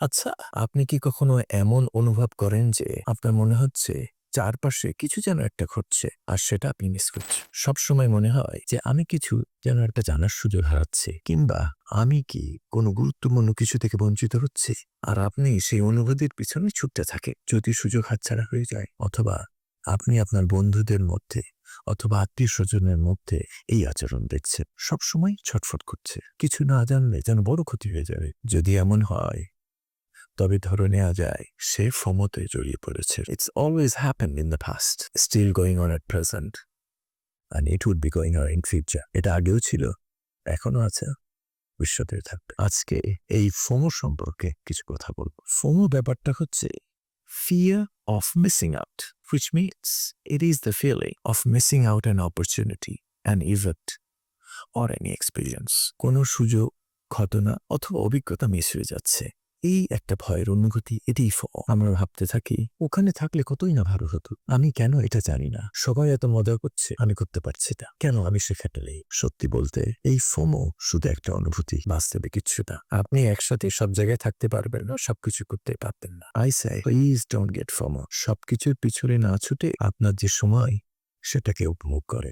আচ্ছা, আপনি কি কখনো এমন অনুভব করেন যে আপনার মনে হচ্ছে চারপাশে কিছু যেন একটা ঘটছে আর সেটা আপনি মিস করছেন? সবসময় মনে হয় যে আমি কিছু যেন একটা জানার সুযোগ হারাচ্ছি, কিংবা আমি কি কোনো গুরুত্বপূর্ণ কিছু থেকে বঞ্চিত হচ্ছি? আর আপনি সেই অনুভূতির পিছনে ছুটতে থাকেন। যদি সুযোগ হাতছাড়া হয়ে যায়, অথবা আপনি আপনার বন্ধুদের মধ্যে অথবা আত্মীয়-স্বজনের মধ্যে এই আচরণ দেখছেন, সবসময় ছটফট করছে। কিছু না জানলে যেন বড় ক্ষতি হয়ে যাবে। যদি এমন হয়, তবে ধরে নেওয়া যায় সে ফোমোতে জড়িয়ে পড়েছে। It's always happened in the past, still going on at present, and it would be going on in future. এটা আগেও ছিল, এখনো আছে, ভবিষ্যতেও থাকবে। আজকে এই ফোমো সম্পর্কে কিছু কথা বলব। ফোমো ব্যাপারটা হচ্ছে fear of missing out, which means it is the feeling of missing out an opportunity, an event, or any experience. কোনো সুযোগ, ঘটনা অথবা অভিজ্ঞতা মিস হয়ে যাচ্ছে, এই একটা ভয়ের অনুভূতি। এটাই আমরা ভাবতে থাকি ওখানে থাকলে কতই না ভালো হতো। আমি কেন এটা জানি না, সবাই এত মজা করছে, আমি করতে পারছি না, কেন আমি সেখানে নেই? সত্যি বলতে এই ফোমো শুধু একটা অনুভূতি, বাস্তবে কিচ্ছু না। আপনি একসাথে সব জায়গায় থাকতে পারবেন না, সবকিছু করতে পারবেন না। I say please don't get FOMO. সবকিছুর পিছনে না ছুটে আপনার যে সময়, সেটাকে উপভোগ করে।